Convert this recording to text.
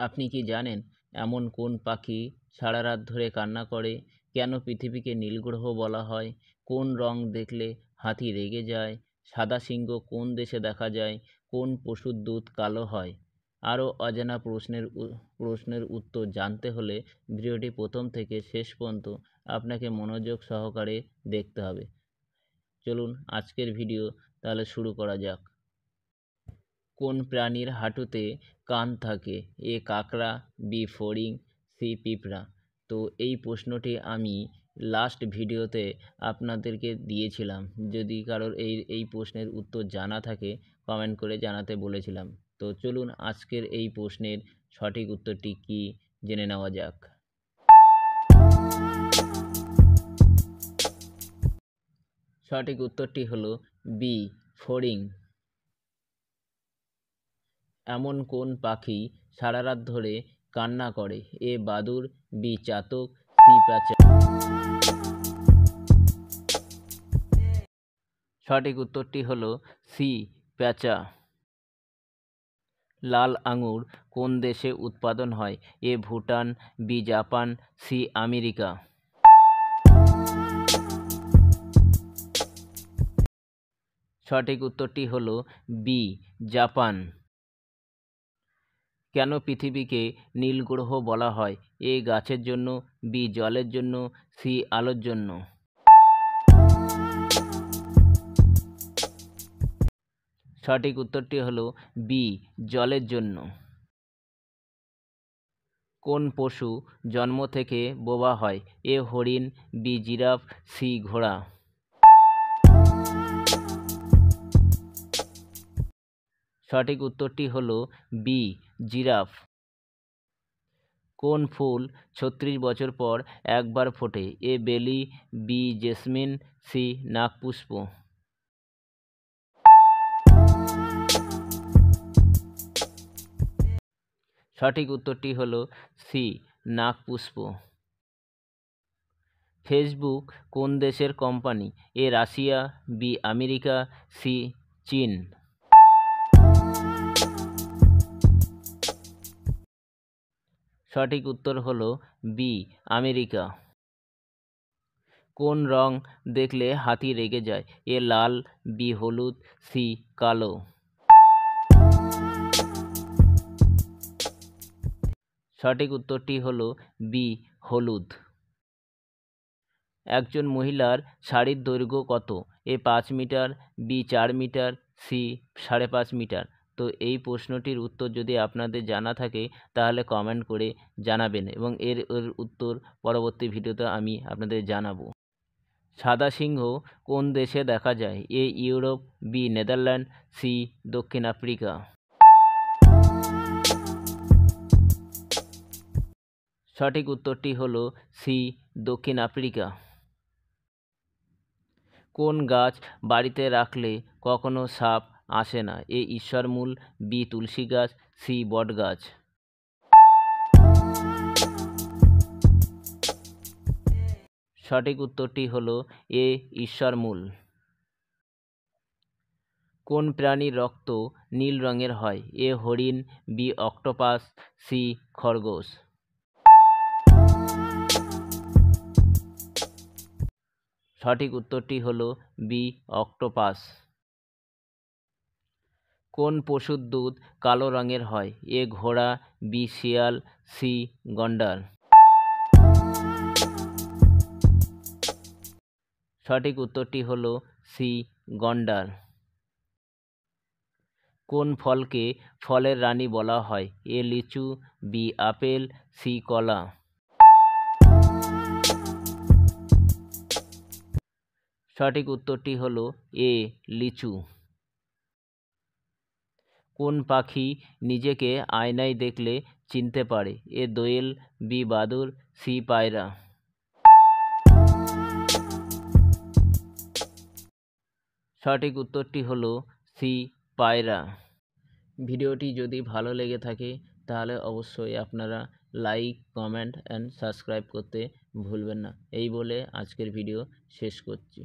আপনি কি জানেন এমন কোন পাখি সারা রাত ধরে কান্না করে? কেন পৃথিবীকে নীল গ্রহ বলা হয়? কোন রং দেখলে হাতি রেগে যায়? সাদা সিংহ কোন দেশে দেখা যায়? কোন পশুর দুধ কালো হয়? আরও অজানা প্রশ্নের উত্তর জানতে হলে ভিডিওটি প্রথম থেকে শেষ পর্যন্ত আপনাকে মনোযোগ সহকারে দেখতে হবে। চলুন আজকের ভিডিও তাহলে শুরু করা যাক। কোন প্রাণীর হাঁটুতে কান থাকে? এ কাঁকড়া, বি ফড়িং, সি পিঁপড়া। তো এই প্রশ্নটি আমি লাস্ট ভিডিওতে আপনাদেরকে দিয়েছিলাম। যদি কারোর এই প্রশ্নের উত্তর জানা থাকে কমেন্ট করে জানাতে বলেছিলাম। তো চলুন আজকের এই প্রশ্নের সঠিক উত্তরটি কি জেনে নেওয়া যাক। সঠিক উত্তরটি হলো বি ফড়িং। এমন কোন পাখি সারা রাত ধরে কান্না করে? এ বাদুড়, বি চাতক, সি প্যাঁচা। সঠিক উত্তরটি হলো সি প্যাঁচা। লাল আঙুর কোন দেশে উৎপাদন হয়? A Bhutan, B Japan, C America. সঠিক উত্তরটি হলো বি জাপান। কেন পৃথিবীকে নীল গ্রহ বলা হয়? এ গাছের জন্য, বি জলের জন্য, সি আলোর জন্য। সঠিক উত্তরটি হলো বি জলের জন্য। কোন পশু জন্ম থেকে বোবা হয়? এ হরিণ, বি জিরাফ, সি ঘোড়া। সঠিক উত্তরটি হলো বি জিরাফ। কোন ফুল ৩৬ বছর পর একবার ফোটে? এ বেলি, বি জেসমিন, সি নাগপুষ্প। সঠিক উত্তরটি হলো সি নাগপুষ্প। ফেসবুক কোন দেশের company? A Russia, B America, C চীন। সঠিক উত্তর হলো বি আমেরিকা। কোন রং দেখলে হাতি রেগে যায়? এ লাল, বি হলুদ, সি কালো। সঠিক উত্তরটি হলো বি হলুদ। একজন মহিলার শাড়ির দৈর্ঘ্য কত? A ৫ metre, B ৪ metre, C ৫.৫ মিটার। তো এই প্রশ্নটির উত্তর যদি আপনাদের জানা থাকে তাহলে কমেন্ট করে জানাবেন এবং এর উত্তর পরবর্তী ভিডিওতে আমি আপনাদের জানাবো। সাদা সিংহ কোন দেশে দেখা যায়? এ ইউরোপ, বি নেদারল্যান্ড, সি দক্ষিণ আফ্রিকা। সঠিক উত্তরটি হলো সি দক্ষিণ আফ্রিকা। কোন গাছ বাড়িতে রাখলে কখনো সাপ আসে না? এ ঈশ্বরমূল, বি তুলসী গাছ, সি বট গাছ। সঠিক উত্তরটি হলো এ ঈশ্বরমূল। কোন প্রাণীর রক্ত নীল রঙের হয়? এ হরিণ, বি অক্টোপাস, সি খরগোশ। সঠিক উত্তরটি হলো বি অক্টোপাস। কোন পশুর দুধ কালো রঙের হয়? এ ঘোড়া, বি শিয়াল, সি গন্ডার। সঠিক উত্তরটি হলো সি গন্ডার। কোন ফলকে ফলের রানী বলা হয়? এ লিচু, বি আপেল, সি কলা। সঠিক উত্তরটি হলো এ লিচু। কোন পাখি নিজেকে আয়নায় দেখলে চিনতে পারে? এ দোয়েল, বি বাদুড়, সি পায়রা। সঠিক উত্তরটি হলো সি পায়রা। ভিডিওটি যদি ভালো লেগে থাকে তাহলে অবশ্যই আপনারা লাইক, কমেন্ট অ্যান্ড সাবস্ক্রাইব করতে ভুলবেন না। এই বলে আজকের ভিডিও শেষ করছি।